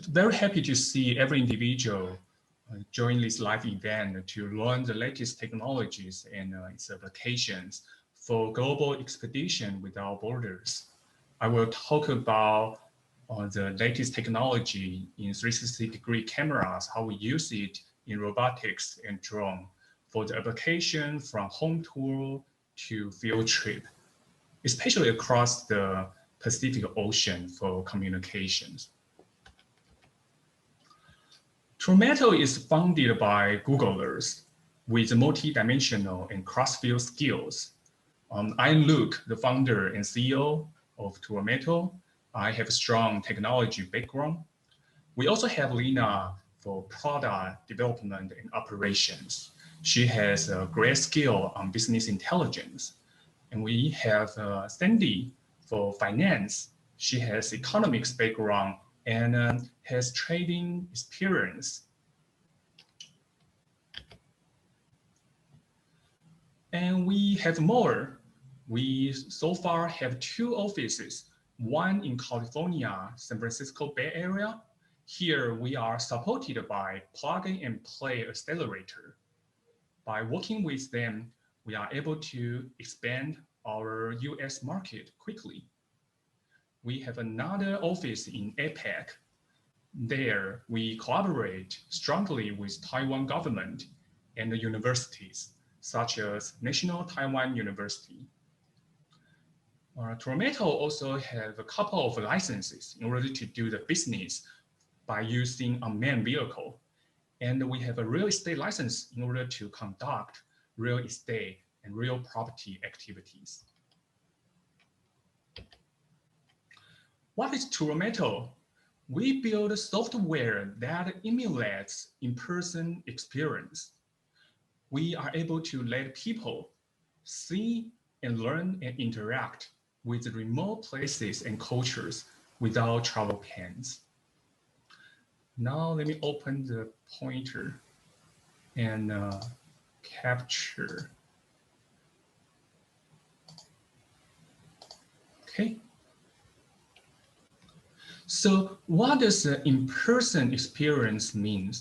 very happy to see every individual join this live event to learn the latest technologies and its applications for global expedition without borders. I will talk about the latest technology in 360-degree cameras, how we use it in robotics and drone for the application from home tour to field trip, especially across the Pacific Ocean for communications. Tourmato is founded by Googlers with multi-dimensional and cross-field skills. I'm Luke, the founder and CEO of Tourmato. I have a strong technology background. We also have Lena for product development and operations. She has a great skill on business intelligence. And we have Sandy for finance. She has economics background and has trading experience. And we have more. We so far have 2 offices, one in California, San Francisco Bay Area. Here we are supported by Plug and Play Accelerator. By working with them, we are able to expand our US market quickly. We have another office in APAC. There, we collaborate strongly with Taiwan government and the universities, such as National Taiwan University. Tourmato also have a couple of licenses in order to do the business by using unmanned vehicle. And we have a real estate license in order to conduct real estate and real property activities. What is Tourmato? We build software that emulates in-person experience. We are able to let people see and learn and interact with remote places and cultures without travel pains. Now let me open the pointer and capture. Okay. So what does the in-person experience mean?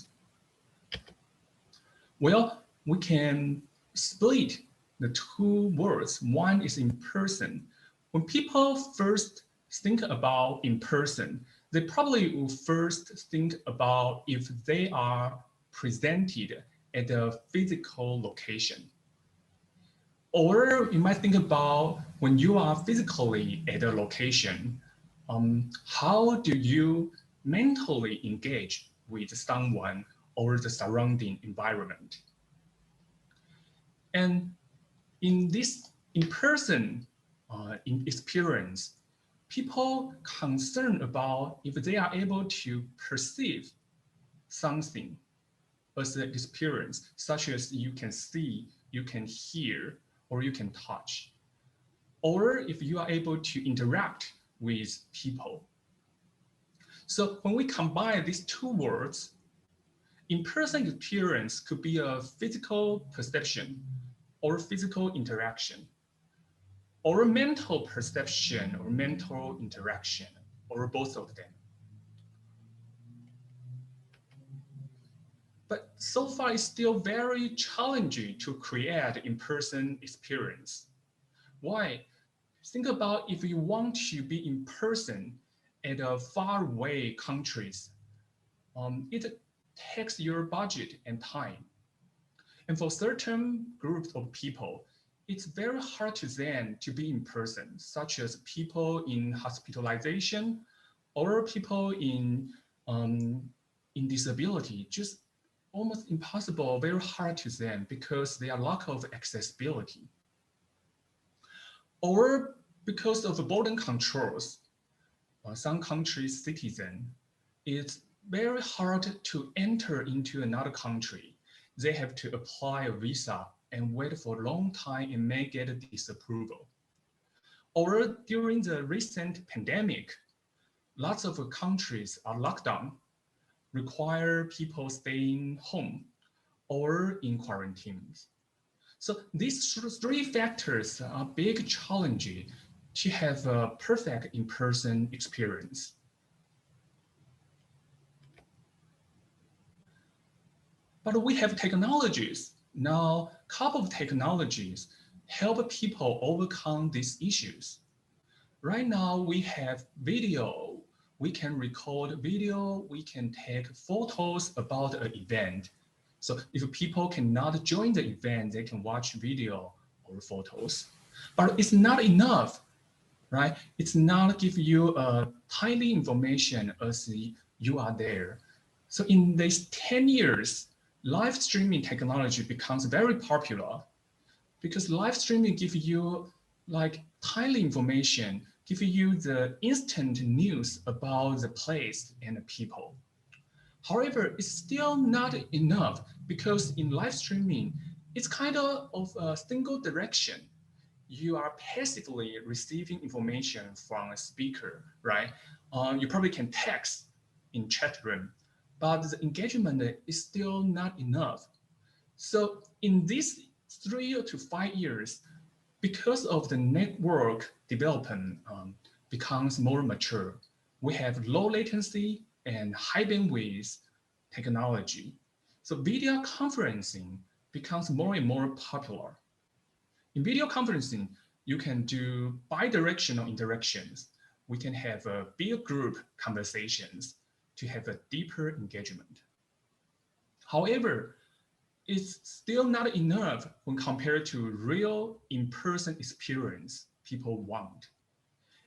Well, we can split the 2 words. One is in-person. When people first think about in-person, they probably will first think about if they are presented at a physical location. Or you might think about when you are physically at a location, how do you mentally engage with someone or the surrounding environment? And in this in-person experience, people concerned about if they are able to perceive something as an experience, such as you can see, you can hear, or you can touch, or if you are able to interact with people. So when we combine these 2 words, in-person experience could be a physical perception or physical interaction, or a mental perception or mental interaction, or both of them. But so far, it's still very challenging to create in-person experience. Why? Think about if you want to be in person at a faraway countries, it takes your budget and time. And for certain groups of people, it's very hard to them to be in person, such as people in hospitalization or people in disability, just almost impossible, very hard to them because they are lack of accessibility. Or because of border controls, some countries' citizens, it's very hard to enter into another country. They have to apply a visa and wait for a long time and may get a disapproval. Or during the recent pandemic, lots of countries are locked down, require people staying home or in quarantines. So these 3 factors are a big challenge to have a perfect in-person experience. But we have technologies. Now, a couple of technologies help people overcome these issues. Right now, we have video. We can record video. We can take photos about an event. So if people cannot join the event, they can watch video or photos. But it's not enough, right? It's not give you timely information as you are there. So in these 10 years, live streaming technology becomes very popular because live streaming gives you like timely information, give you the instant news about the place and the people. However, it's still not enough because in live streaming, it's kind of a single direction. You are passively receiving information from a speaker, right? You probably can text in chat room, but the engagement is still not enough. So in these 3 to 5 years, because of the network development becomes more mature, we have low latency and high bandwidth technology. So video conferencing becomes more and more popular. In video conferencing, you can do bidirectional interactions. We can have a big group conversations to have a deeper engagement. However, it's still not enough when compared to real in-person experience people want.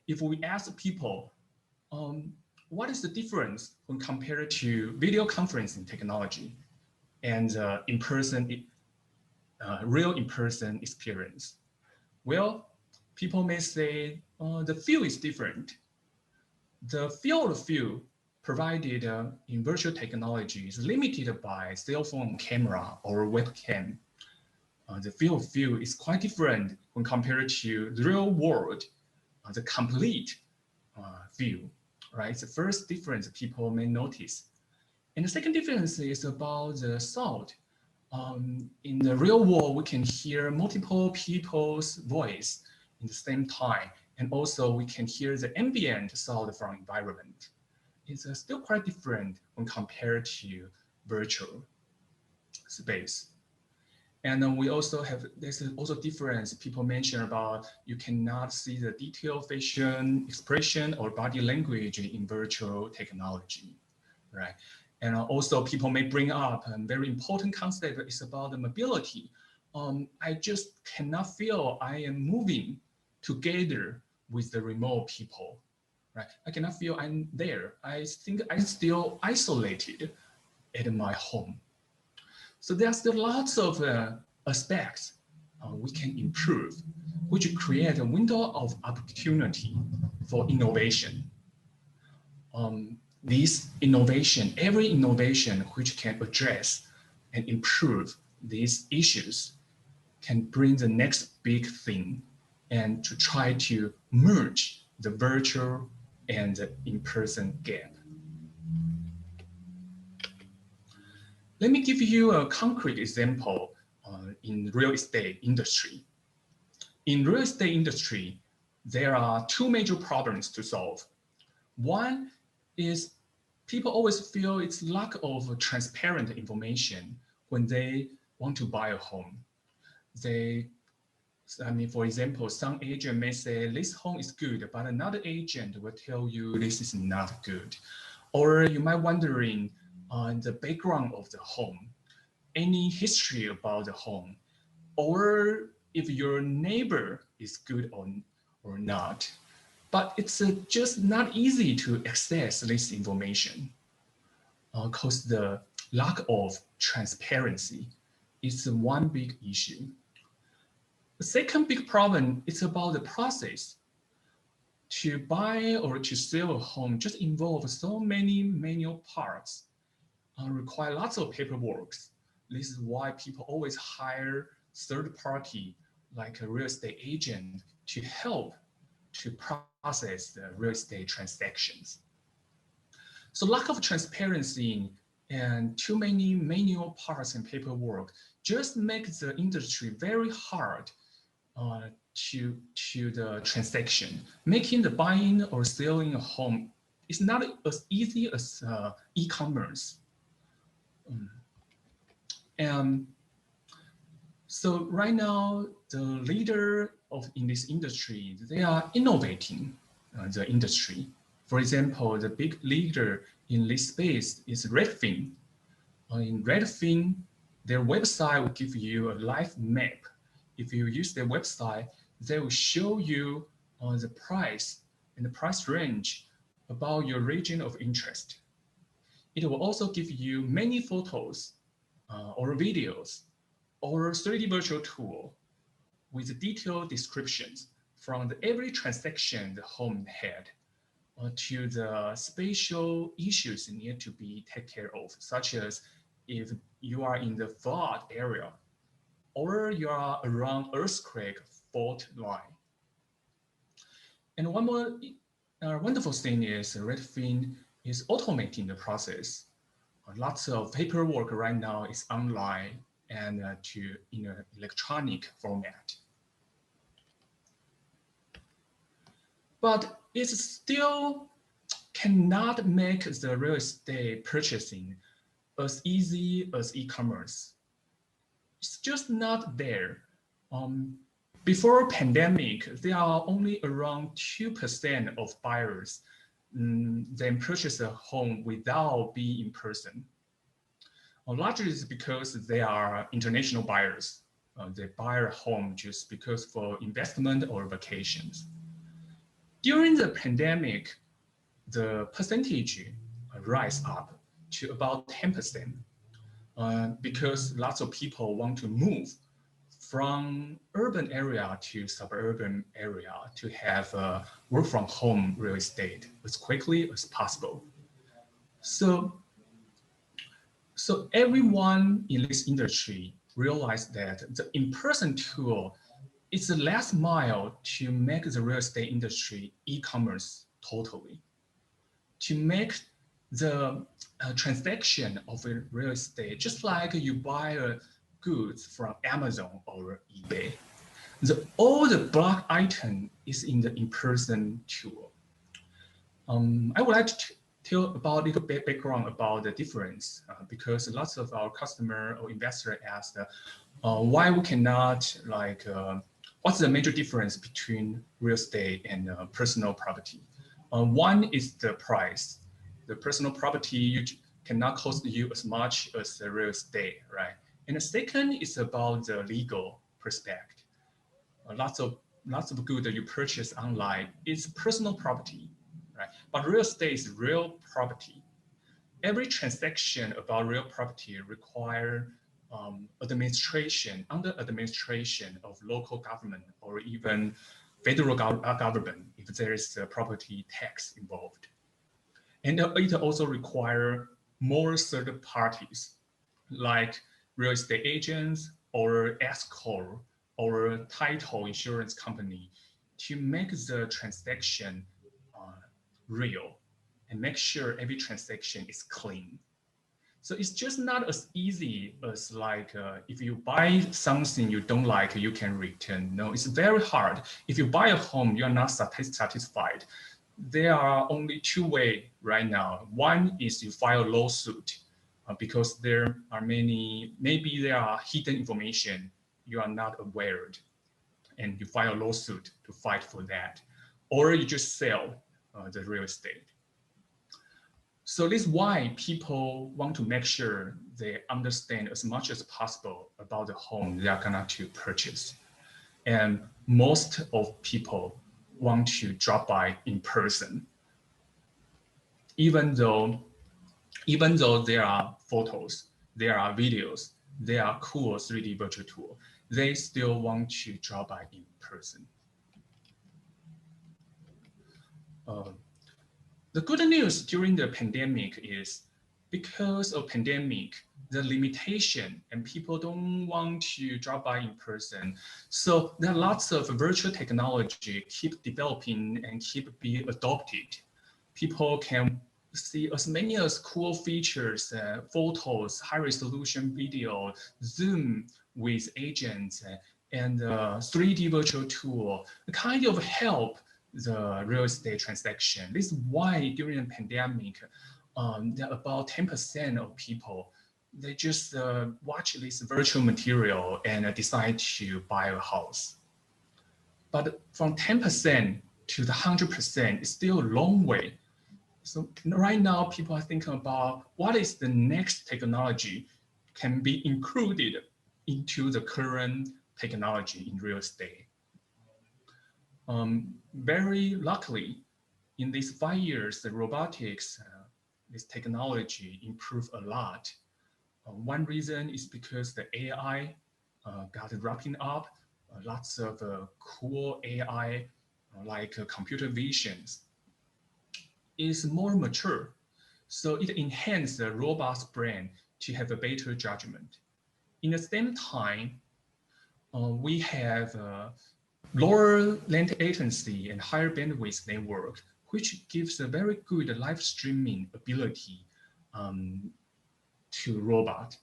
If we ask people, what is the difference when compared to video conferencing technology and real in-person experience? Well, people may say the feel is different. The field of view provided in virtual technology is limited by cell phone camera or webcam. The field of view is quite different when compared to the real world, the complete view, right? It's the first difference people may notice. And the second difference is about the sound. In the real world, we can hear multiple people's voice in the same time. And also we can hear the ambient sound from environment. It's still quite different when compared to virtual space. And we also have, there's also difference people mention about you cannot see the detailed facial expression or body language in virtual technology, right? And also people may bring up a very important concept is about the mobility. I just cannot feel I am moving together with the remote people, right? I cannot feel I'm there. I think I'm still isolated at my home. So there are still lots of aspects we can improve, which create a window of opportunity for innovation. This innovation, every innovation which can address and improve these issues can bring the next big thing and to try to merge the virtual and the in-person gap. Let me give you a concrete example in real estate industry. In real estate industry, there are two major problems to solve. One is people always feel it's lack of transparent information when they want to buy a home. For example, some agent may say this home is good, but another agent will tell you this is not good. Or you might wondering on the background of the home, any history about the home, or if your neighbor is good or not. But it's just not easy to access this information because the lack of transparency is one big issue. The second big problem is about the process. To buy or to sell a home just involves so many manual parts, require lots of paperwork. This is why people always hire third party like a real estate agent to help to process the real estate transactions. So lack of transparency and too many manual parts and paperwork just makes the industry very hard to the transaction. Making the buying or selling a home is not as easy as e-commerce. And so right now, the leader in this industry, they are innovating the industry. For example, the big leader in this space is Redfin. In Redfin, their website will give you a live map. If you use their website, they will show you the price and the price range about your region of interest. It will also give you many photos or videos or 3D virtual tool with detailed descriptions from every transaction the home had to the spatial issues need to be taken care of, such as if you are in the flood area or you are around earthquake fault line. And one more wonderful thing is Redfin is automating the process. Lots of paperwork right now is online and in an electronic format. But it still cannot make the real estate purchasing as easy as e-commerce. It's just not there. Before pandemic, there are only around 2% of buyers then purchase a home without being in person. Largely is because they are international buyers. They buy a home just because for investment or vacations. During the pandemic, the percentage rise up to about 10% because lots of people want to move from urban area to suburban area to have work from home real estate as quickly as possible. So everyone in this industry realized that the in-person tool is the last mile to make the real estate industry e-commerce totally. To make the transaction of a real estate, just like you buy goods from Amazon or eBay, all the block item is in the in-person tool. I would like to tell about a little bit background about the difference because lots of our customer or investor asked why we cannot what's the major difference between real estate and personal property. One is the price. The personal property cannot cost you as much as the real estate, right? And the second is about the legal perspective. Lots of goods that you purchase online is personal property, right? But real estate is real property. Every transaction about real property require administration of local government or even federal government if there is a property tax involved. And it also requires more third parties like real estate agents or escrow or title insurance company to make the transaction real and make sure every transaction is clean. So it's just not as easy as if you buy something you don't like, you can return. No, it's very hard. If you buy a home, you're not satisfied. There are only two ways right now. One is you file a lawsuit because there are maybe there are hidden information you are not aware, and you file a lawsuit to fight for that. Or you just sell the real estate. So this is why people want to make sure they understand as much as possible about the home they are going to purchase. And most of people want to drop by in person. Even though there are photos, there are videos, there are cool 3D virtual tool, they still want to drop by in person. The good news during the pandemic is because of pandemic, the limitation and people don't want to drop by in person. So there are lots of virtual technology keep developing and keep being adopted. People can see as many as cool features, photos, high resolution video, Zoom with agents, and 3D virtual tool, kind of help the real estate transaction. This is why during the pandemic, there are about 10% of people they just watch this virtual material and decide to buy a house. But from 10% to the 100% is still a long way. So right now, people are thinking about what is the next technology can be included into the current technology in real estate. Very luckily, in these 5 years, the robotics, this technology improved a lot. One reason is because the AI got ramping up. Lots of cool AI like computer visions is more mature. So it enhances the robot's brain to have a better judgment. In the same time, we have lower length latency and higher bandwidth network, which gives a very good live streaming ability to robot.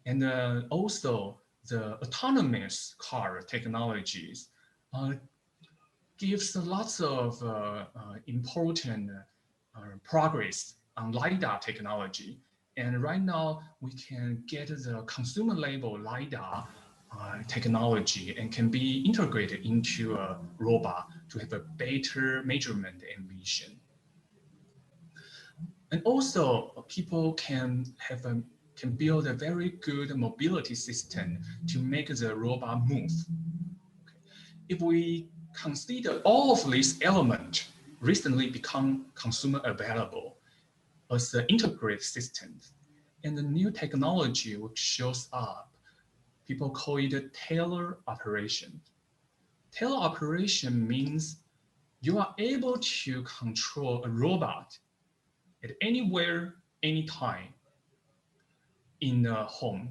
And also the autonomous car technologies gives lots of important progress on LiDAR technology. And right now we can get the consumer level LiDAR technology and can be integrated into a robot to have a better measurement and vision. And also people can build a very good mobility system to make the robot move. If we consider all of these elements recently become consumer available as the integrated systems, and the new technology which shows up, people call it tele-operation. Tele-operation means you are able to control a robot at anywhere, anytime in a home.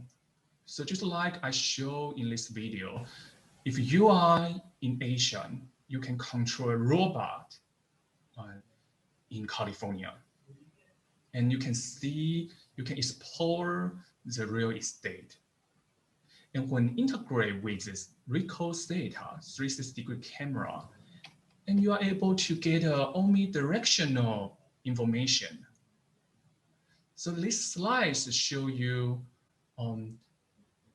So just like I show in this video, if you are in Asia, you can control a robot in California. And you can see, you can explore the real estate. And when integrated with this RICOH THETA 360-degree camera, and you are able to get omnidirectional information. So these slides show you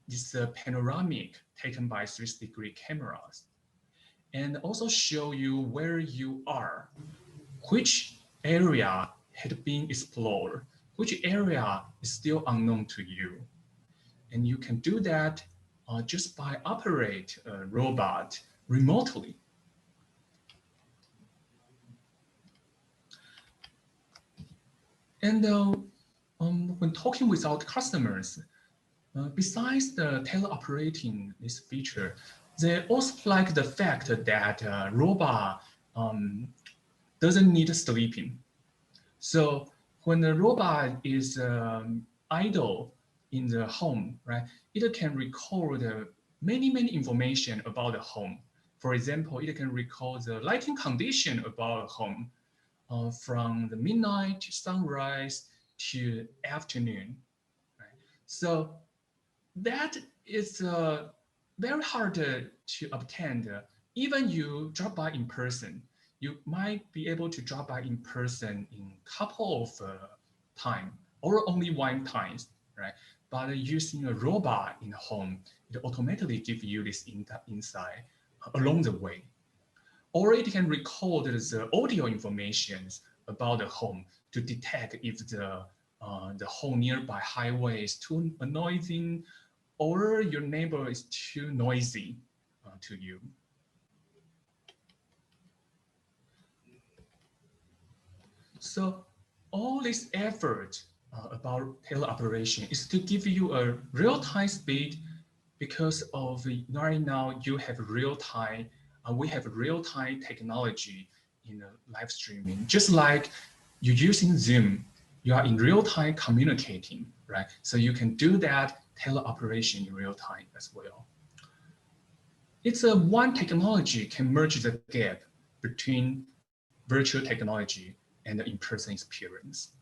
this panoramic taken by 360-degree cameras, and also show you where you are, which area had been explored, which area is still unknown to you. And you can do that just by operate a robot remotely. And when talking with our customers, besides the tele-operating this feature, they also like the fact that robot doesn't need sleeping. So when the robot is idle in the home, right, it can record many information about the home. For example, it can record the lighting condition about a home from the midnight to sunrise to afternoon. Right? So that is very hard to obtain. Even you drop by in person, you might be able to drop by in person in a couple of times or only one time, right? But using a robot in the home, it automatically gives you this insight along the way. Or it can record the audio information about the home to detect if the whole nearby highway is too noisy or your neighbor is too noisy to you. So all this effort about tele-operation is to give you a real-time speed, because of right now you have real-time, we have real-time technology in live streaming. Just like you're using Zoom, you are in real-time communicating, right? So you can do that tele-operation in real time as well. It's one technology can merge the gap between virtual technology and the in-person experience.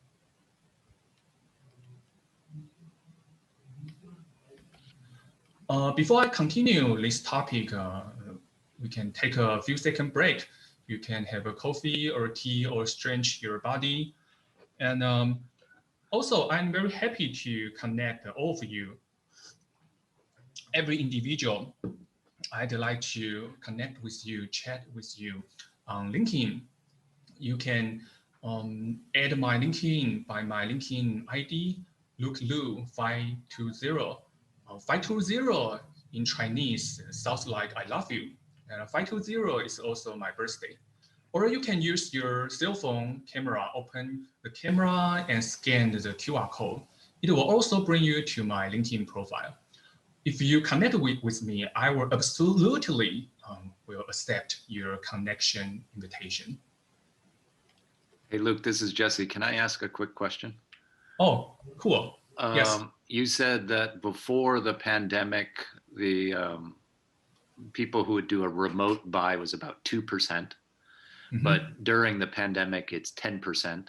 Before I continue this topic, we can take a few second break. You can have a coffee or tea or stretch your body. And Also, I'm very happy to connect all of you. Every individual, I'd like to connect with you, chat with you on LinkedIn. You can add my LinkedIn by my LinkedIn ID, LukeLu520. 520 in Chinese sounds like I love you. And 520 is also my birthday. Or you can use your cell phone camera, open the camera and scan the QR code. It will also bring you to my LinkedIn profile. If you connect with me, I will absolutely will accept your connection invitation. Hey, Luke, this is Jesse. Can I ask a quick question? Oh, cool. Yes. You said that before the pandemic, the people who would do a remote buy was about 2%, but during the pandemic, it's 10%.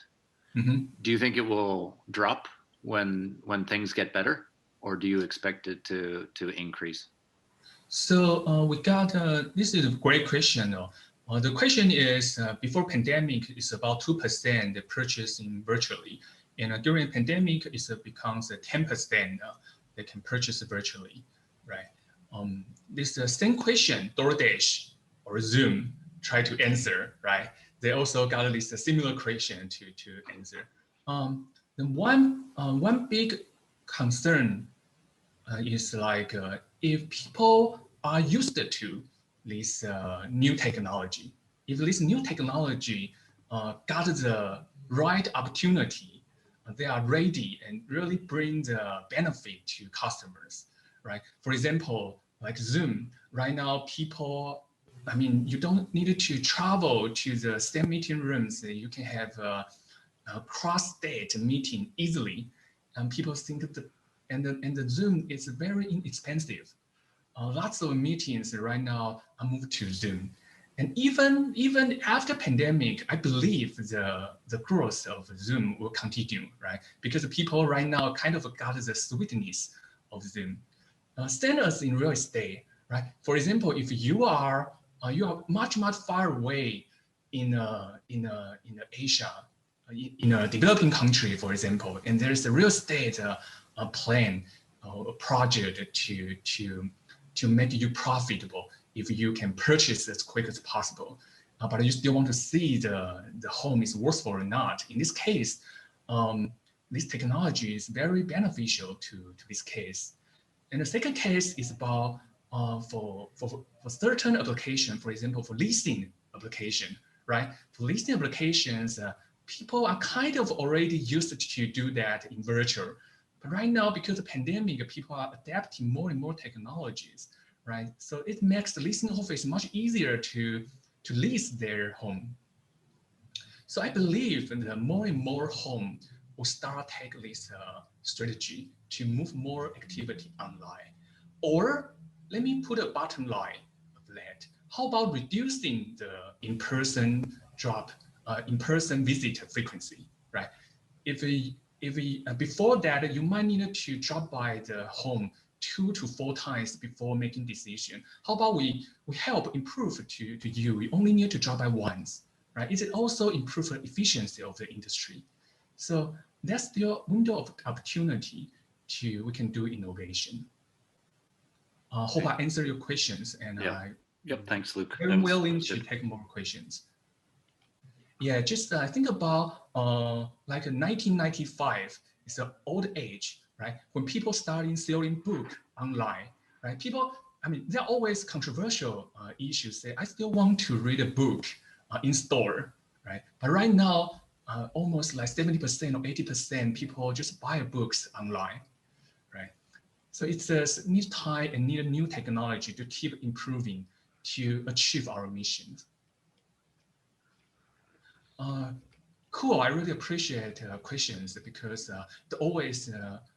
Do you think it will drop when things get better, or do you expect it to increase? So we got, this is a great question. The question is, before pandemic, it's about 2% purchasing virtually. And during pandemic, it becomes 10% they can purchase virtually, right? This same question, DoorDash or Zoom try to answer, right? They also got this similar question to answer. Then one big concern is like if people are used to this new technology, if this new technology got the right opportunity, they are ready and really bring the benefit to customers, right? For example, like Zoom, right now people, I mean, you don't need to travel to the same meeting rooms. You can have a cross-state meeting easily. And people think that and the Zoom is very inexpensive. Lots of meetings right now are moved to Zoom. And even after pandemic, I believe the growth of Zoom will continue, right? Because people right now kind of got the sweetness of Zoom. Same as in real estate, right? For example, if you are much far away in Asia, in a developing country, for example, and there's a real estate plan, a project to make you profitable if you can purchase as quick as possible, but you still want to see the home is worthwhile or not. In this case, this technology is very beneficial to this case. And the second case is about for certain application, for example, for leasing application, right? For leasing applications, people are kind of already used to do that in virtual. But right now, because of the pandemic, people are adapting more and more technologies, right? So it makes the leasing office much easier to lease their home. So I believe that more and more home will start take this strategy to move more activity online. Or let me put a bottom line of that. How about reducing the in-person visit frequency, right? If we before that, you might need to drop by the home 2 to 4 times before making decision. How about we help improve to you? We only need to drop by once, right? Is it also improve the efficiency of the industry? So that's the window of opportunity we can do innovation. Hope I answer your questions, and Yep, thanks, Luke. Very willing to take more questions. Yeah, just think about like 1995. It's an old age, right? When people started selling book online, right? People, I mean, there are always controversial issues. Say, I still want to read a book in store, right? But right now, almost like 70% or 80% people just buy books online, right? So it's a need time and need a new technology to keep improving to achieve our mission. Cool, I really appreciate questions because they always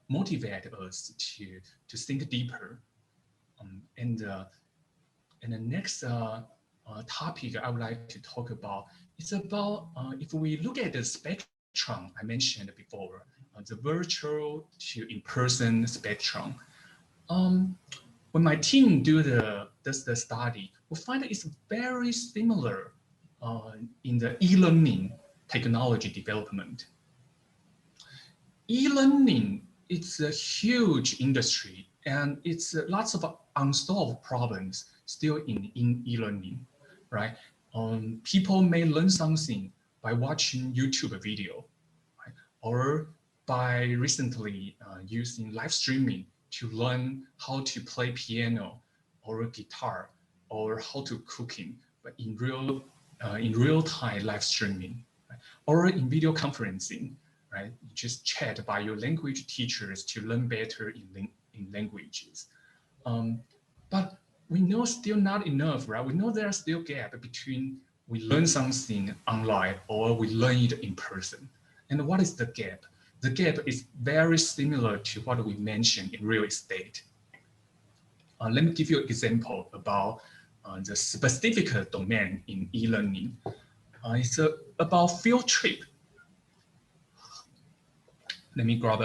motivate us to think deeper. And the next topic I would like to talk about is about if we look at the spectrum I mentioned before, the virtual to in-person spectrum. When my team does the study, we find that it's very similar in the e-learning technology development. e-learning, it's a huge industry, and it's lots of unsolved problems still in e-learning, right? People may learn something by watching YouTube video, right? Or by recently using live streaming to learn how to play piano or guitar or how to cooking, but in real time live streaming, right? Or in video conferencing, right? You just chat by your language teachers to learn better in languages. But we know still not enough, right? We know there's still gap between we learn something online or we learn it in person. And what is the gap? The gap is very similar to what we mentioned in real estate. Let me give you an example about the specific domain in e-learning. It's about field trip. Let me grab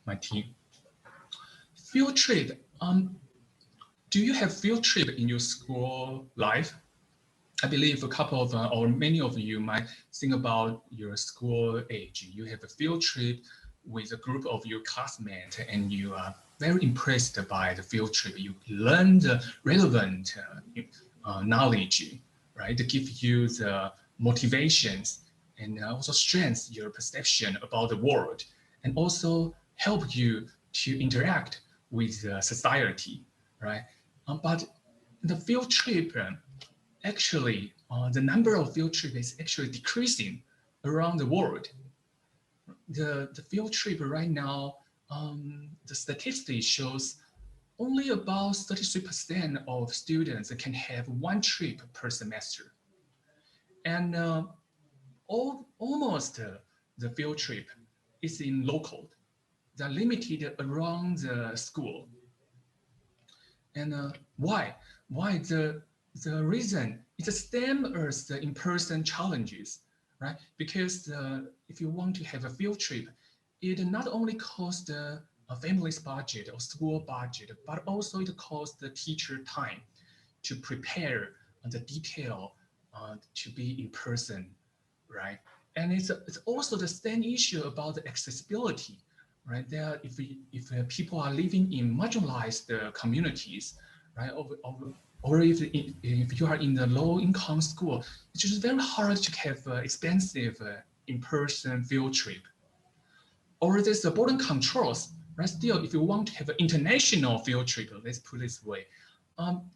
my tea. Field trip. Do you have field trip in your school life? I believe a couple of, or many of you might think about your school age. You have a field trip with a group of your classmates and you are very impressed by the field trip. You learn the relevant knowledge, right? To give you the motivations and also strengthen your perception about the world and also help you to interact with society, right? But the field trip, actually, the number of field trips is actually decreasing around the world. The field trip right now, the statistics shows only about 33% of students can have one trip per semester. And almost the field trip is in local. They're limited around the school. And why? Why the reason is the same as the in-person challenges, right? Because if you want to have a field trip, it not only costs a family's budget or school budget, but also it costs the teacher time to prepare the detail to be in person, right? And it's also the same issue about the accessibility, right? There, if people are living in marginalized communities, right, or if you are in the low-income school, it's just very hard to have expensive in-person field trip. Or there's the border controls, right? Still, if you want to have an international field trip, let's put it this way,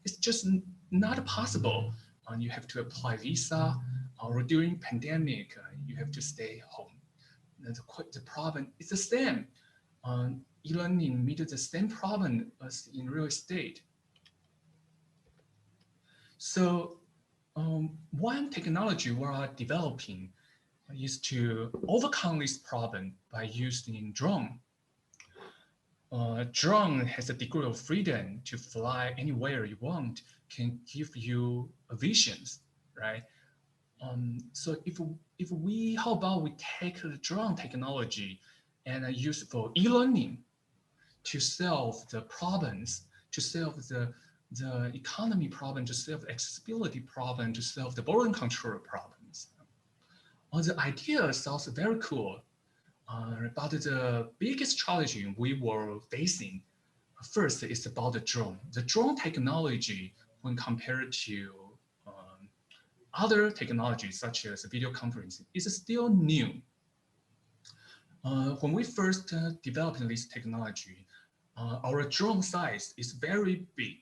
it's just not possible. You have to apply visa, or during pandemic, you have to stay home. The problem is the same. E-learning meets the same problem as in real estate. So one technology we are developing is to overcome this problem by using drone. Drone has a degree of freedom to fly anywhere you want, can give you visions, right? So how about we take the drone technology and use it for e-learning to solve the problems, to solve the economy problem, to solve the accessibility problem, to solve the border control problems. The idea sounds very cool, but the biggest challenge we were facing first is about the drone. The drone technology, when compared to other technologies such as video conferencing, is still new. When we first developed this technology, our drone size is very big.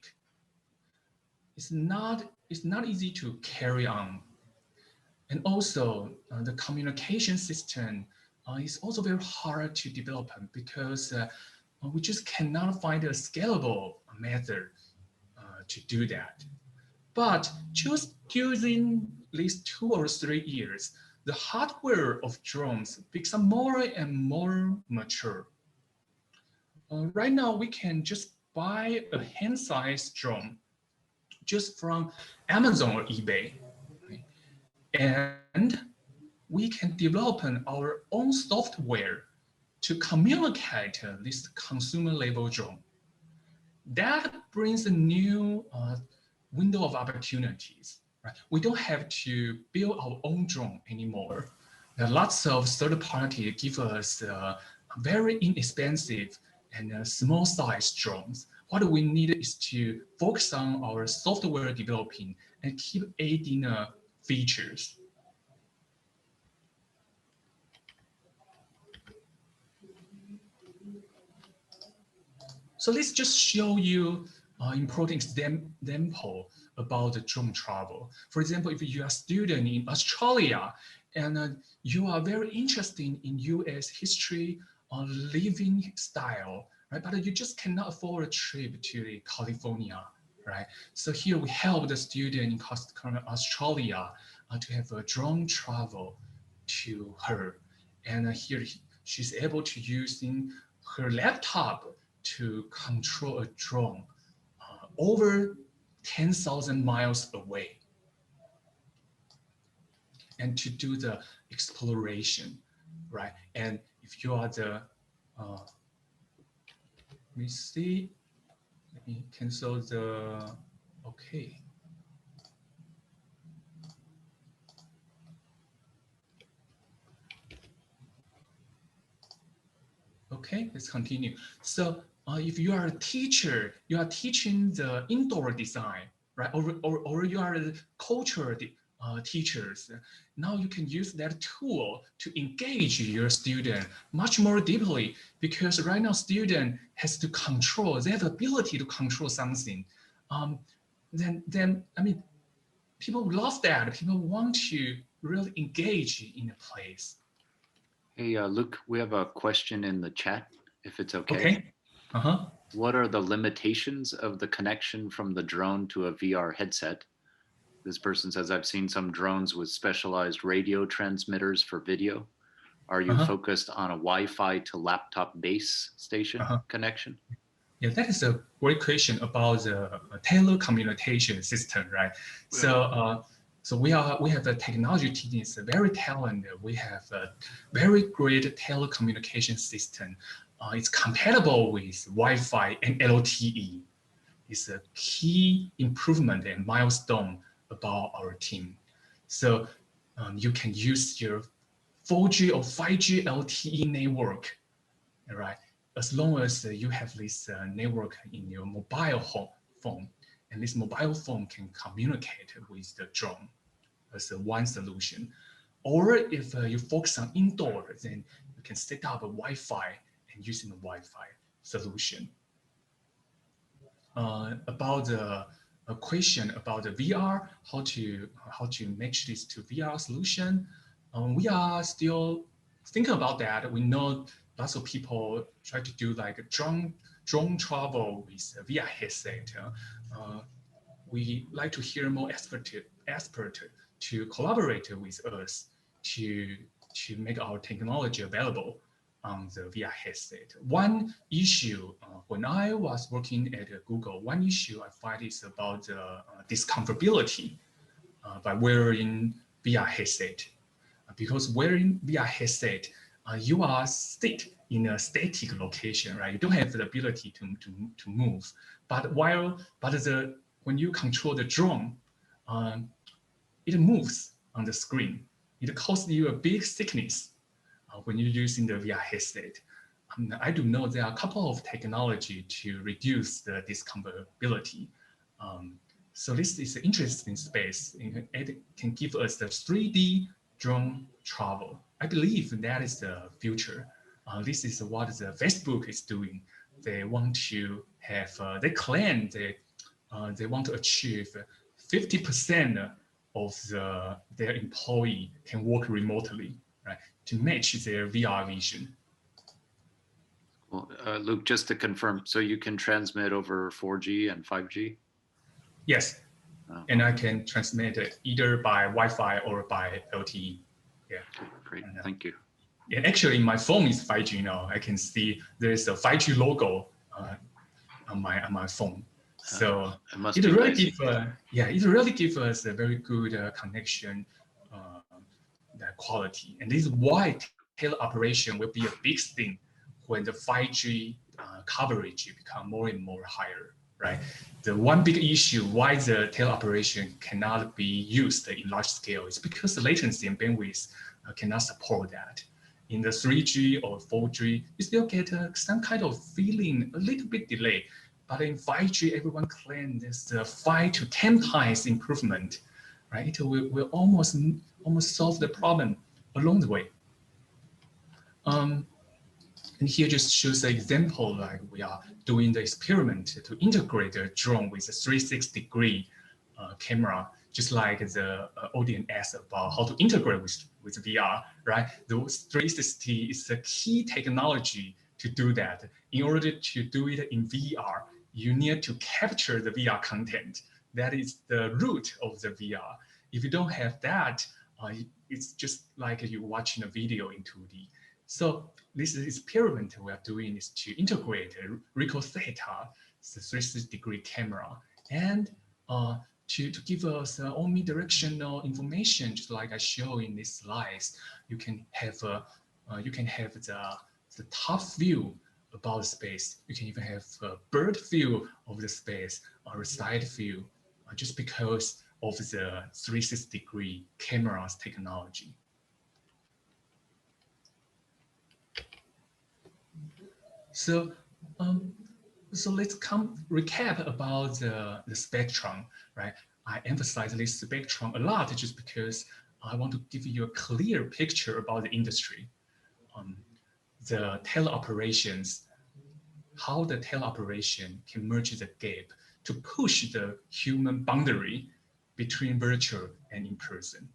It's not easy to carry on. And also the communication system is also very hard to develop because we just cannot find a scalable method to do that. But just during these 2 or 3 years, the hardware of drones becomes more and more mature. Right now, we can just buy a hand-sized drone just from Amazon or eBay. Right? And we can develop our own software to communicate this consumer-level drone. That brings a new window of opportunities. Right? We don't have to build our own drone anymore. There are lots of third parties give us very inexpensive and small size drones. What we need is to focus on our software developing and keep adding features. So let's just show you important example about the drone travel. For example, if you are a student in Australia and you are very interested in US history or living style, right? But you just cannot afford a trip to California, right? So here we help the student in Australia to have a drone travel to her. And here she's able to using her laptop to control a drone over 10,000 miles away and to do the exploration, right? And if you are the, let me see, let me cancel the, okay. Okay, let's continue. So if you are a teacher, you are teaching the indoor design, right? Or you are a cultural teachers. Now you can use that tool to engage your student much more deeply, because right now student has to control, they have the ability to control something. Then I mean, people love that. People want to really engage in a place. Hey, Luke, we have a question in the chat, if it's okay. Okay. What are the limitations of the connection from the drone to a VR headset? This person says, I've seen some drones with specialized radio transmitters for video. Are you focused on a Wi-Fi to laptop base station connection? Yeah, that is a great question about the telecommunication system, right? Yeah. So we have a technology team is very talented. We have a very great telecommunication system. It's compatible with Wi-Fi and LTE. It's a key improvement and milestone about our team. So you can use your 4G or 5G LTE network, right? As long as you have this network in your mobile phone, and this mobile phone can communicate with the drone as one solution. Or if you focus on indoor, then you can set up a Wi-Fi and using the Wi-Fi solution. About the question about the VR, how to match this to VR solution, we are still thinking about that. We know lots of people try to do like a drone travel with a VR headset. We like to hear more expert to collaborate with us to make our technology available on the VR headset. One issue, when I was working at Google, one issue I find is about discomfortability by wearing VR headset. Because wearing VR headset, you are sit in a static location, right? You don't have the ability to move. But when you control the drone, it moves on the screen. It causes you a big sickness when you're using the VR headset. I do know there are a couple of technology to reduce the discomfortability. So this is an interesting space. It can give us the 3D drone travel. I believe that is the future. This is what the Facebook is doing. They want to have, they claim they want to achieve 50% of their employee can work remotely, right, to match their VR vision. Well, Luke, just to confirm, so you can transmit over 4G and 5G? Yes, and I can transmit it either by Wi-Fi or by LTE. Yeah. Great, thank you. Yeah, actually, my phone is 5G now. I can see there's a 5G logo on my phone. So it really gives us a very good connection, that quality. And this is why tele-operation will be a big thing when the 5G coverage become more and more higher, right? The one big issue why the tele-operation cannot be used in large scale is because the latency and bandwidth cannot support that. in the 3G or 4G, you still get some kind of feeling, a little bit delay. But in 5G, everyone claims there's 5 to 10 times improvement, right? It will almost solve the problem along the way. And here just shows an example, like we are doing the experiment to integrate a drone with a 360-degree camera, just like the audience asked about how to integrate with VR, right? The 360 is the key technology to do that. In order to do it in VR, you need to capture the VR content. That is the root of the VR. If you don't have that, it's just like you watching a video in 2D. So this experiment we are doing is to integrate RICOH THETA, the 360-degree camera, and to give us omnidirectional information, just like I show in these slides. You can have the top view about the space. You can even have a bird view of the space or a side view, just because of the 360-degree camera's technology. So, so let's recap about the spectrum, right? I emphasize this spectrum a lot just because I want to give you a clear picture about the industry. The tele-operations, how the tele-operation can merge the gap to push the human boundary between virtual and in person.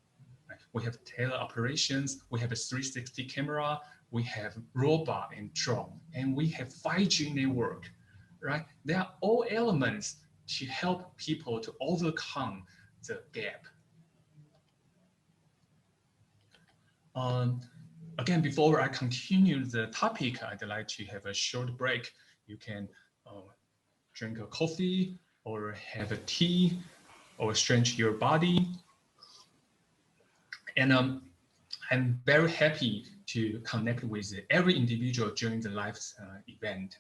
Right? We have tele-operations, we have a 360 camera, we have robot and drone, and we have 5G network, right? They are all elements to help people to overcome the gap. Again, before I continue the topic, I'd like to have a short break. You can drink a coffee or have a tea or stretch your body. And I'm very happy to connect with every individual during the live event.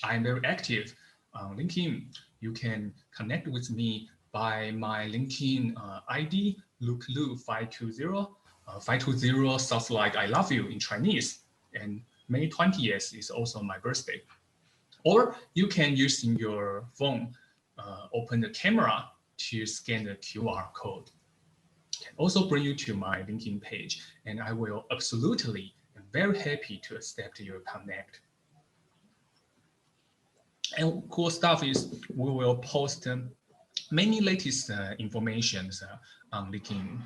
I'm very active on LinkedIn. You can connect with me by my LinkedIn ID, LukeLu520. 520 sounds like I love you in Chinese, and May 20th is also my birthday. Or you can use in your phone, open the camera to scan the QR code. Can also bring you to my LinkedIn page, and I will absolutely and very happy to accept your connect. And cool stuff is we will post many latest information on LinkedIn.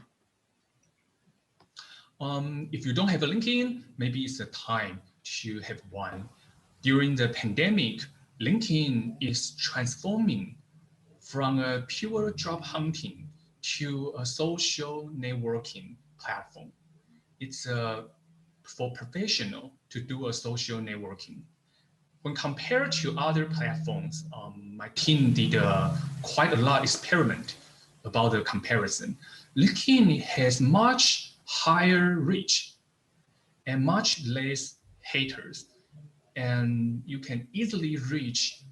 If you don't have a LinkedIn, maybe it's a time to have one. During the pandemic, LinkedIn is transforming from a pure job hunting to a social networking platform. It's for professional to do a social networking. When compared to other platforms, my team did quite a lot of experiment about the comparison. LinkedIn has much higher reach and much less haters, and you can easily reach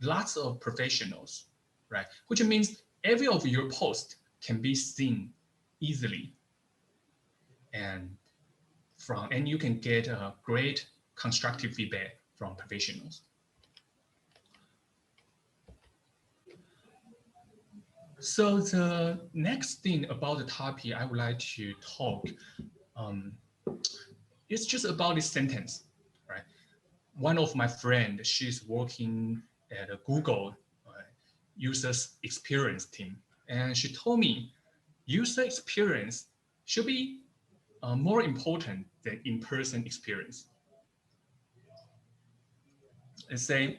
lots of professionals, right? Which means every of your posts can be seen easily, and you can get a great constructive feedback from professionals. So the next thing about the topic I would like to talk, it's just about this sentence, right? One of my friends, she's working at a Google user experience team, and she told me user experience should be more important than in-person experience. I say,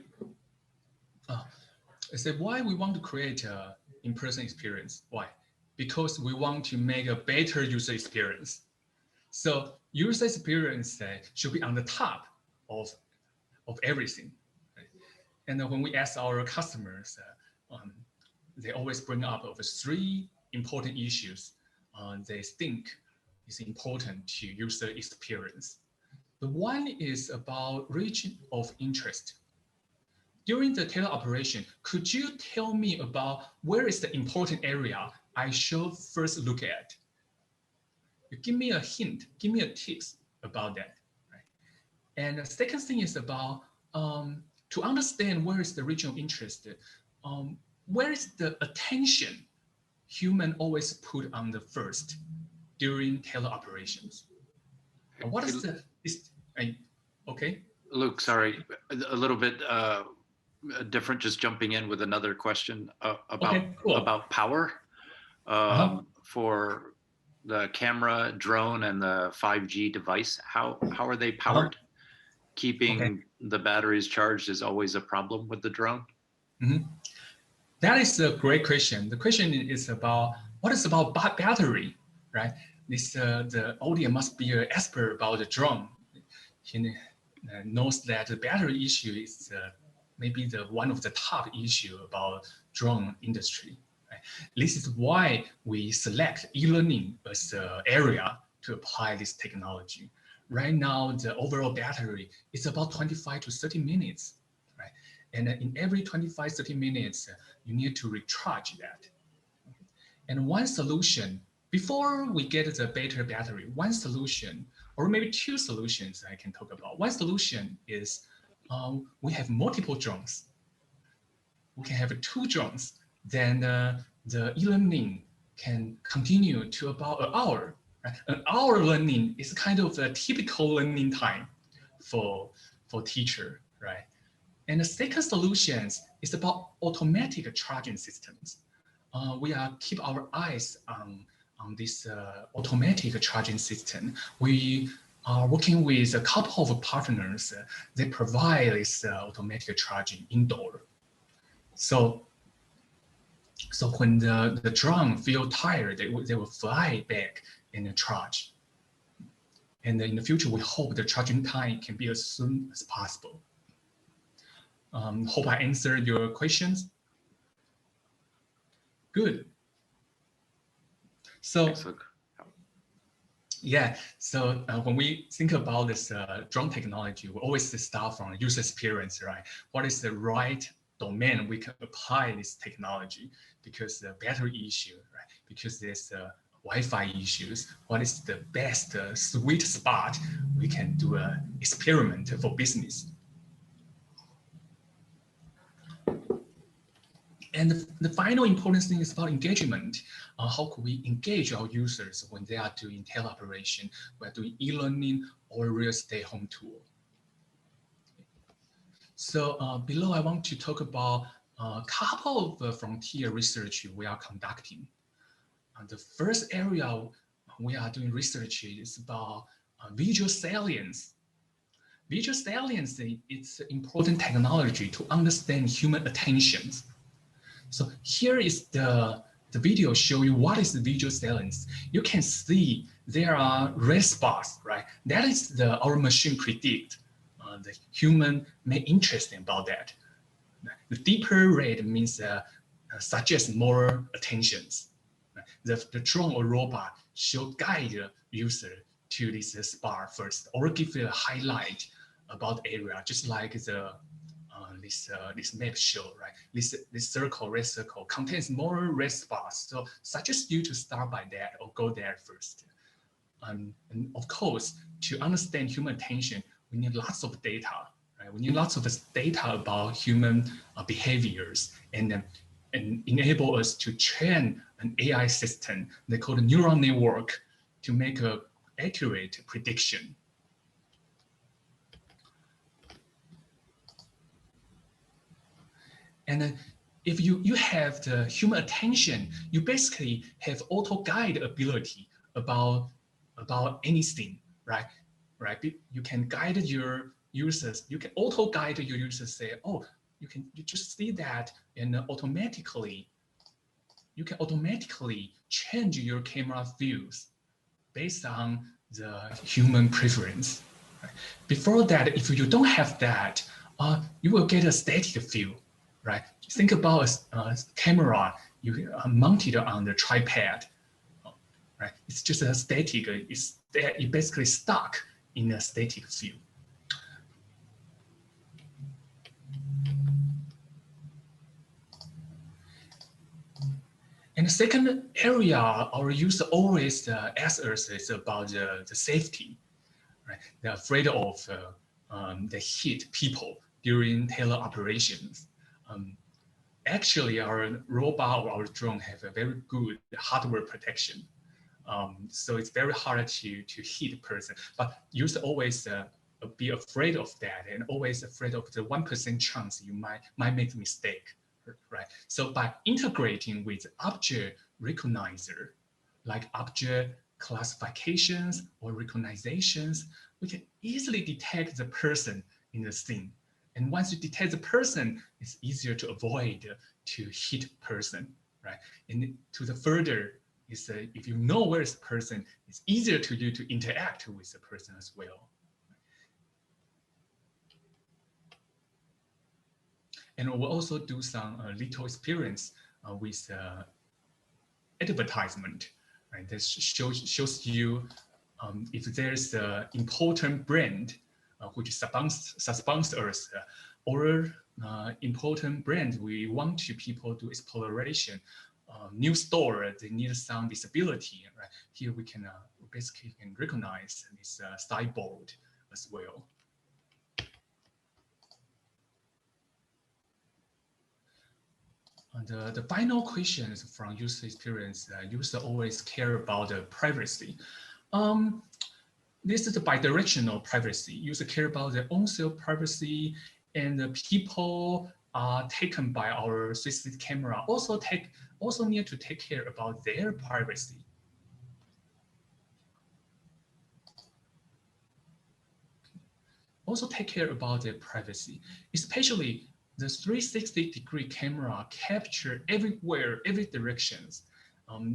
why we want to create an in-person experience? Why? Because we want to make a better user experience. So user experience should be on the top of everything. Right? And when we ask our customers, they always bring up over 3 important issues they think is important to user experience. The one is about region of interest. During the tele-operation, could you tell me about where is the important area I should first look at? You give me a hint, give me a tips. about that. Right? And the second thing is about to understand where is the regional interest, where is the attention human always put on the first during tele-operations. What is the, okay? Luke, sorry, a little bit different, just jumping in with another question about, okay, cool. about power for the camera, drone, and the 5G device. How are they powered? Keeping the batteries charged is always a problem with the drone. That is a great question. The question is about what is about battery, right? This the audience must be an expert about the drone. He knows that the battery issue is maybe the one of the top issue about drone industry. Right? This is why we select e-learning as the area to apply this technology. Right now, the overall battery is about 25 to 30 minutes, right? And in every 25, 30 minutes, you need to recharge that. And one solution, before we get the better battery, one solution, or maybe two solutions I can talk about. One solution is we have multiple drones. We can have two drones. Then the e-learning can continue to about an hour. Right? An hour learning is kind of a typical learning time for teacher, right? And the second solution is about automatic charging systems. We keep our eyes on this automatic charging system. We are working with a couple of partners. They provide this automatic charging indoor. So when the drone feel tired, they will fly back and charge. And in the future, we hope the charging time can be as soon as possible. Hope I answered your questions. Good. So yeah, so when we think about this drone technology, we always start from user experience, right? What is the right domain we can apply this technology? Because the battery issue, right? Because there's Wi-Fi issues. What is the best sweet spot we can do an experiment for business? And the final important thing is about engagement. How could we engage our users when they are doing tele-operation, we're doing e-learning or real estate home tour? So below, I want to talk about a couple of frontier research we are conducting. The first area we are doing research is about visual salience. Visual salience is an important technology to understand human attentions. So here is the video show you what is the visual salience. You can see there are red spots, right? That is our machine predict the human may interested about that. The deeper red means suggest more attentions. The drone or robot should guide the user to this spot first, or give it a highlight about the area, just like the this map show, right? This circle, red circle, contains more red spots. So suggest you to start by that or go there first. And of course, to understand human attention, we need lots of data, right? We need lots of data about human behaviors and enable us to train an AI system they call the neural network to make an accurate prediction. And if you have the human attention, you basically have auto-guide ability about anything, right? You can guide your users. You can auto-guide your users. Say, oh, you just see that, and you can automatically change your camera views based on the human preference. Right? Before that, if you don't have that, you will get a static view. Right? Think about a camera you mounted on the tripod. Right? It's just a static. It's basically stuck in a static view. And the second area our user always asks us is about the safety. right? They're afraid of the hit people during teleoperations. Actually, our robot or our drone have a very good hardware protection. So it's very hard to hit a person, but you should always be afraid of that and always afraid of the 1% chance you might make a mistake, right? So by integrating with object recognizer, like object classifications or recognizations, we can easily detect the person in the scene. And once you detect the person, it's easier to avoid to hit person, right? And to the further is if you know where is the person, it's easier to you to interact with the person as well. And we'll also do some little experience with advertisement, right? This shows you if there's an important brand which sponsors us, or important brand we want to people do exploration, new store they need some visibility, right? Here we can basically can recognize this sideboard as well. And the final questions from user experience, user always care about the privacy. This is the bidirectional privacy. User care about their own self privacy, and the people are taken by our 360 camera also need to take care about their privacy. Also take care about their privacy, especially the 360-degree camera capture everywhere, every directions.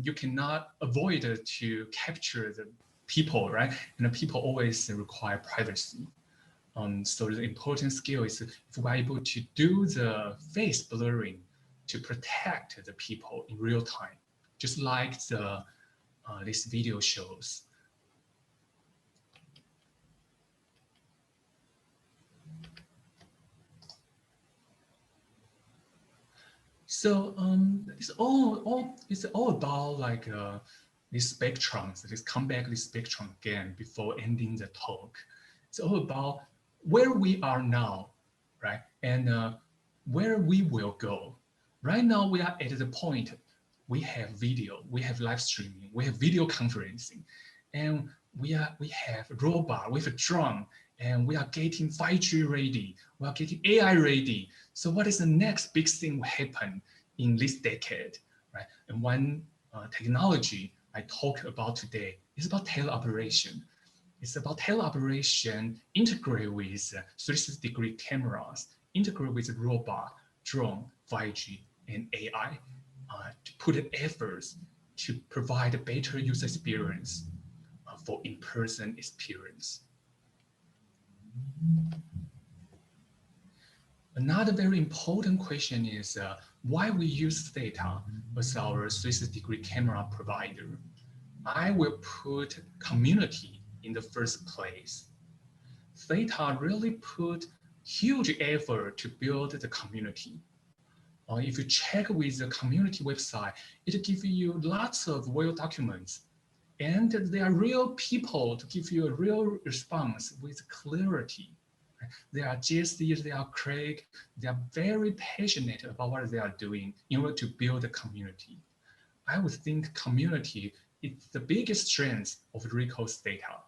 You cannot avoid to capture the people, right? And the people always require privacy. So the important skill is if we're able to do the face blurring to protect the people in real time, just like the this video shows. So it's all about like this spectrums. Let's come back to this spectrum again before ending the talk. It's all about where we are now, right? And where we will go. Right now we are at the point we have video, we have live streaming, we have video conferencing, and we have robot, we have a drone, and we are getting 5G ready, we are getting AI ready. So what is the next big thing will happen in this decade, right? And one technology I talk about today is about tele-operation. It's about tele-operation integrate with 360-degree cameras, integrate with robot, drone, 5G, and AI to put efforts to provide a better user experience for in-person experience. Another very important question is why we use THETA as our 360-degree camera provider. I will put community in the first place. THETA really put huge effort to build the community. If you check with the community website, it gives you lots of well documents, and they are real people to give you a real response with clarity. They are JCs, they are Craig, they are very passionate about what they are doing in order to build a community. I would think community is the biggest strength of RICOH's data.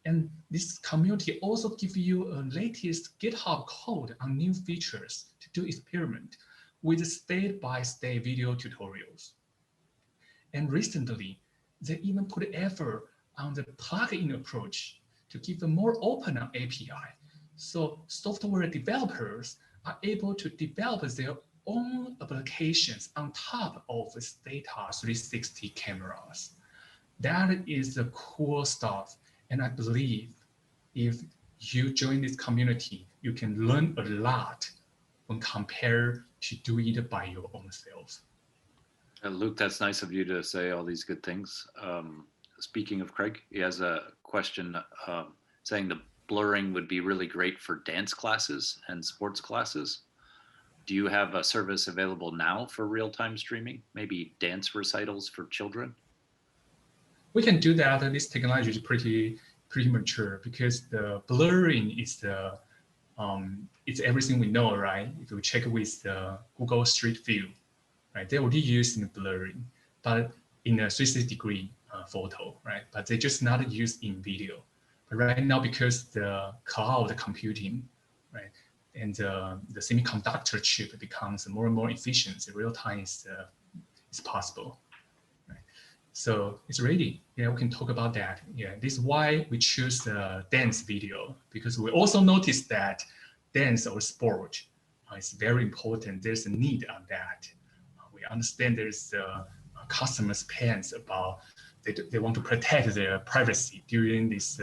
And this community also gives you a latest GitHub code on new features to do experiment with state-by-state video tutorials. And recently, they even put effort on the plug-in approach to give a more open API. So software developers are able to develop their own applications on top of THETA 360 cameras. That is the cool stuff. And I believe if you join this community, you can learn a lot when compared to do it by your own self. Luke, that's nice of you to say all these good things. Speaking of Craig, he has a question saying the blurring would be really great for dance classes and sports classes. Do you have a service available now for real-time streaming? Maybe dance recitals for children? We can do that. This technology is pretty pretty mature because the blurring is the it's everything we know, right? If you check with the Google Street View, right, they already use the blurring, but in a 360-degree photo, right? But they just not use in video. But right now, because the cloud computing, right, and the semiconductor chip becomes more and more efficient, the real time is possible. Right? So it's ready. Yeah, we can talk about that. Yeah, this is why we choose the dance video, because we also noticed that dance or sport is very important. There's a need on that. We understand there's customers' pains about they want to protect their privacy during these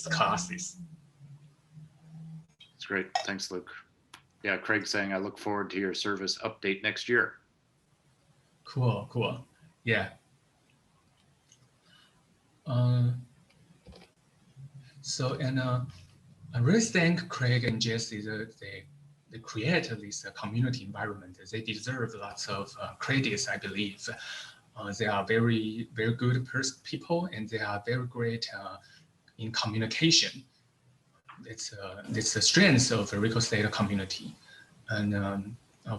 classes. That's great. Thanks, Luke. Yeah, Craig saying, I look forward to your service update next year. Cool, cool. Yeah. So, and I really thank Craig and Jesse that they created this community environment. They deserve lots of credits, I believe. They are very, very good people, and they are very great in communication. It's the strength of the RICOH THETA community. And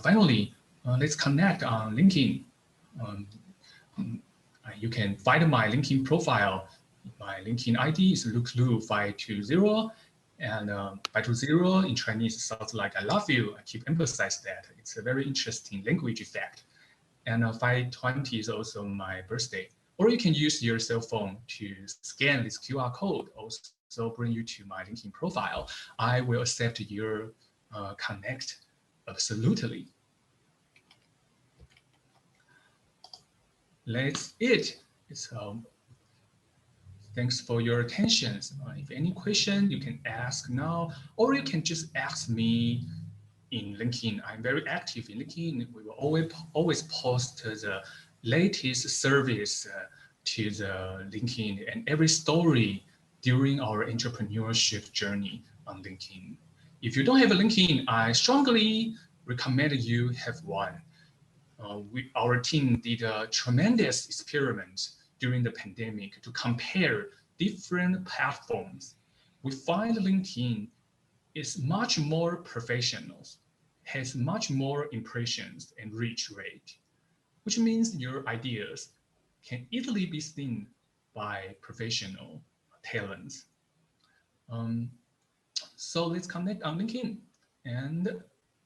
finally, let's connect on LinkedIn. You can find my LinkedIn profile. My LinkedIn ID is LukeLu520, and 520 in Chinese sounds like I love you. I keep emphasizing that. It's a very interesting language effect. And 520 is also my birthday. Or you can use your cell phone to scan this QR code, also bring you to my LinkedIn profile. I will accept your connect, absolutely. That's it. So thanks for your attention. If any question, you can ask now, or you can just ask me in LinkedIn. I'm very active in LinkedIn. We will always post the latest service to the LinkedIn and every story during our entrepreneurship journey on LinkedIn. If you don't have a LinkedIn, I strongly recommend you have one. Our team did a tremendous experiment during the pandemic to compare different platforms. We find LinkedIn is much more professional, has much more impressions and reach rate, which means your ideas can easily be seen by professional talents. So let's connect on LinkedIn, and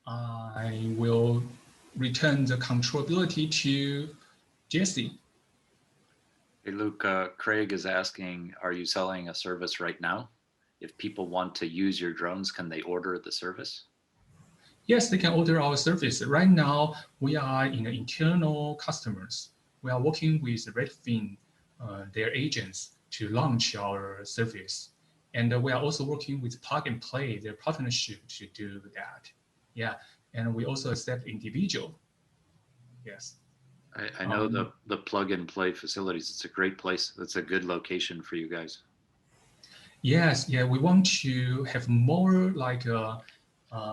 I will return the controllability to Jesse. Hey, Luke, Craig is asking, are you selling a service right now? If people want to use your drones, can they order the service? Yes, they can order our service. Right now, we are in the internal customers. We are working with Redfin, their agents, to launch our service. And we are also working with Plug and Play, their partnership, to do that. Yeah, and we also accept individual. Yes. I know the Plug and Play facilities. It's a great place. That's a good location for you guys. Yes, yeah, we want to have more like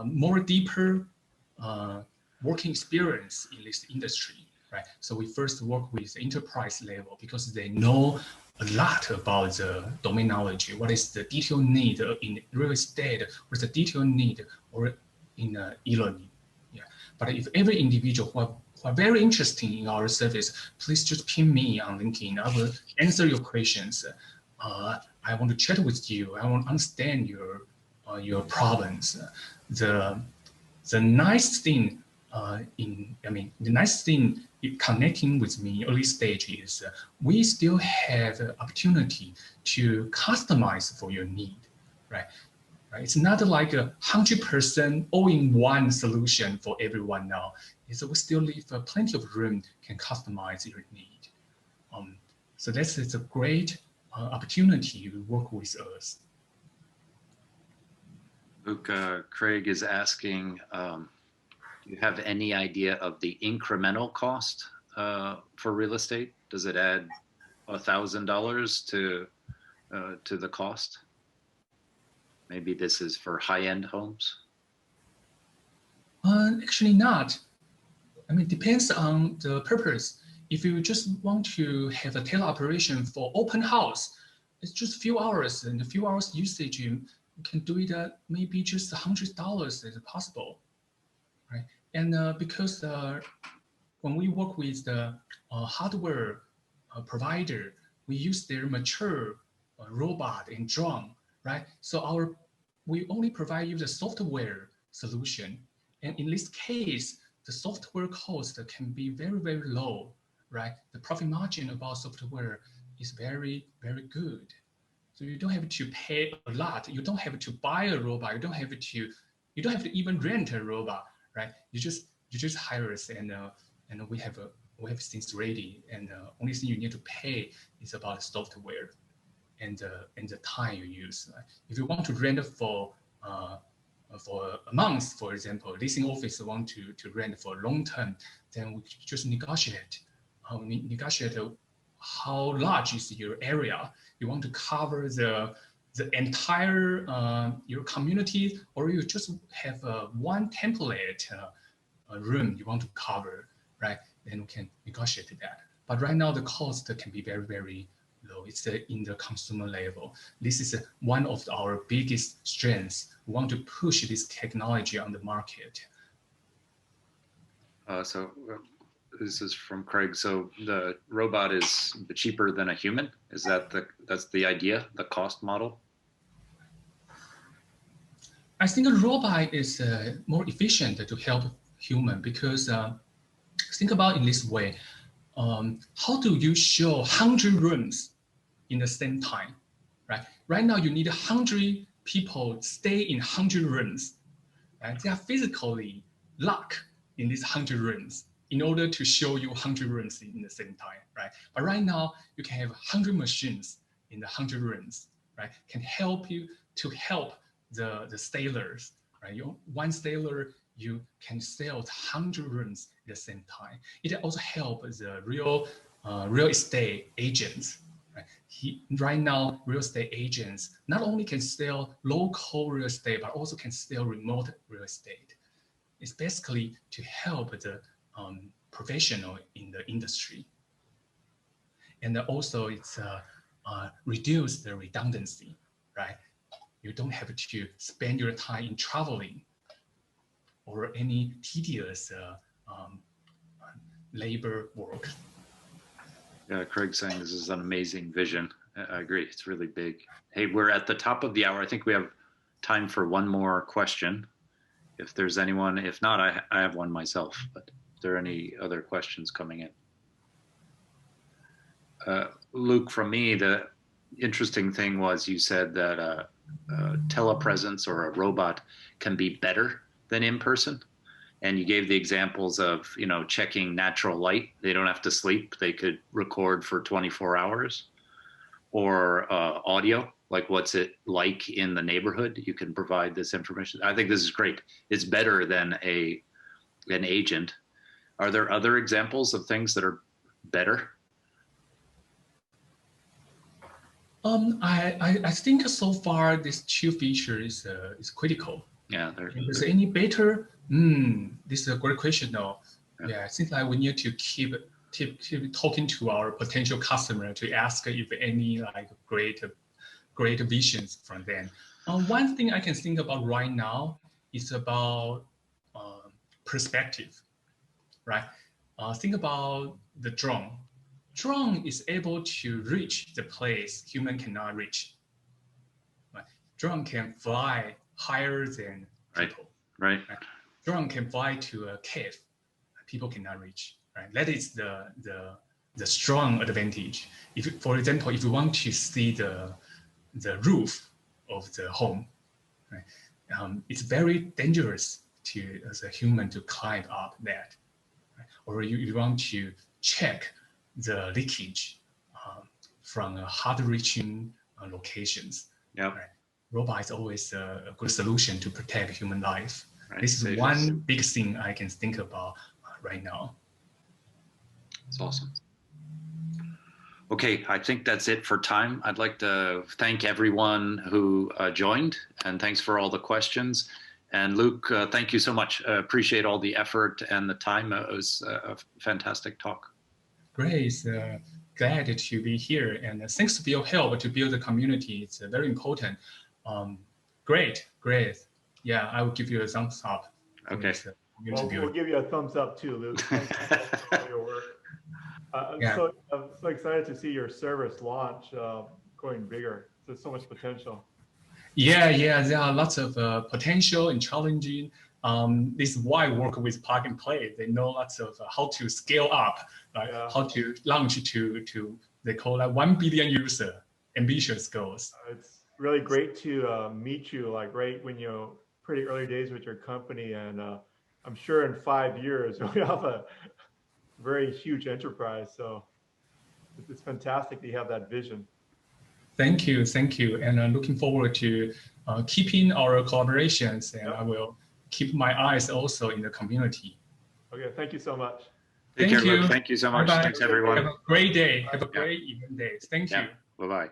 more deeper working experience in this industry, right? So we first work with the enterprise level because they know a lot about the domain knowledge. What is the detailed need in real estate? What's the detailed need or in e-learning? Yeah, but if every individual who are very interested in our service, please just ping me on LinkedIn. I will answer your questions. I want to chat with you. I want to understand your problems. The nice thing the nice thing in connecting with me early stage is we still have the opportunity to customize for your need, right? It's not like 100% all-in-one solution for everyone now. So we still leave plenty of room can customize your need. So it's a great opportunity to work with us. Luke, Craig is asking, do you have any idea of the incremental cost for real estate? Does it add $1,000 to the cost? Maybe this is for high-end homes. Actually not. I mean, it depends on the purpose. If you just want to have a tele-operation for open house, it's just a few hours, and a few hours usage, you can do it at maybe just $100 is possible, right? And because when we work with the hardware provider, we use their mature robot and drone, right? So we only provide you the software solution. And in this case, the software cost can be very, very low, right? The profit margin of our software is very, very good. So you don't have to pay a lot. You don't have to buy a robot. You don't have to even rent a robot, right? You just hire us, and we have things ready. And only thing you need to pay is about the software and the time you use. If you want to rent for a month, for example, leasing office want to rent for long term, then we just negotiate. Negotiate how large is your area. You want to cover the entire your community, or you just have one template room you want to cover, right? Then we can negotiate that. But right now the cost can be very, very low. It's in the consumer level. This is one of our biggest strengths. We want to push this technology on the market. This is from Craig. So the robot is cheaper than a human. Is that's the idea, the cost model? I think a robot is more efficient to help human because think about it in this way. How do you show 100 rooms in the same time, right? Right now you need 100 people stay in 100 rooms, right? They are physically locked in these 100 rooms in order to show you 100 rooms in the same time, right? But right now you can have 100 machines in the 100 rooms, right? Can help you to help the sailors, right? One sailor, you can sell 100 rooms at the same time. It also helps the real estate agents. Right now, real estate agents not only can sell local real estate, but also can sell remote real estate. It's basically to help the professional in the industry. And also it's reduce the redundancy, right? You don't have to spend your time in traveling or any tedious labor work. Yeah, Craig's saying this is an amazing vision. I agree. It's really big. Hey, we're at the top of the hour. I think we have time for one more question. If there's anyone, if not, I have one myself, but if there are any other questions coming in. Luke, from me, the interesting thing was you said that telepresence or a robot can be better than in person. And you gave the examples of, checking natural light. They don't have to sleep. They could record for 24 hours. Or audio, like what's it like in the neighborhood? You can provide this information. I think this is great. It's better than an agent. Are there other examples of things that are better? I think so far these two features is critical. Yeah. Is there any better? This is a great question though. Yeah, it seems like we need to keep talking to our potential customer to ask if any like great visions from them. One thing I can think about right now is about perspective, right? Think about the drone. Drone is able to reach the place human cannot reach. Right? Drone can fly higher than people. Right. Drone can fly to a cave people cannot reach. Right? That is the strong advantage. If, for example, if you want to see the roof of the home, right? It's very dangerous as a human to climb up that. Right? Or you want to check the leakage from hard-reaching locations. Yep. Right? Robot is always a good solution to protect human life. Right. This is one big thing I can think about right now. That's awesome. Okay, I think that's it for time. I'd like to thank everyone who joined, and thanks for all the questions. And Luke, thank you so much. Appreciate all the effort and the time. It was a fantastic talk. Great. glad to be here, and thanks for your help to build the community. It's very important. Great. Yeah, I will give you a thumbs up. Okay. Well, we'll give you a thumbs up too, Luke. Thanks for all your work. I'm so excited to see your service launch going bigger. There's so much potential. Yeah, there are lots of potential and challenging. This is why I work with Plug and Play. They know lots of how to scale up, right? Yeah. How to launch to they call that 1 billion user ambitious goals. It's really great to meet you like right when you're pretty early days with your company, and I'm sure in 5 years we'll have a very huge enterprise. So it's fantastic that you have that vision. Thank you, and I'm looking forward to keeping our collaborations, and I will keep my eyes also in the community. Okay, thank you so much. Take care, Luke. Thank you so much. Bye-bye. Thanks, everyone. Have a great day. Have a great evening day. Thank you. Bye-bye.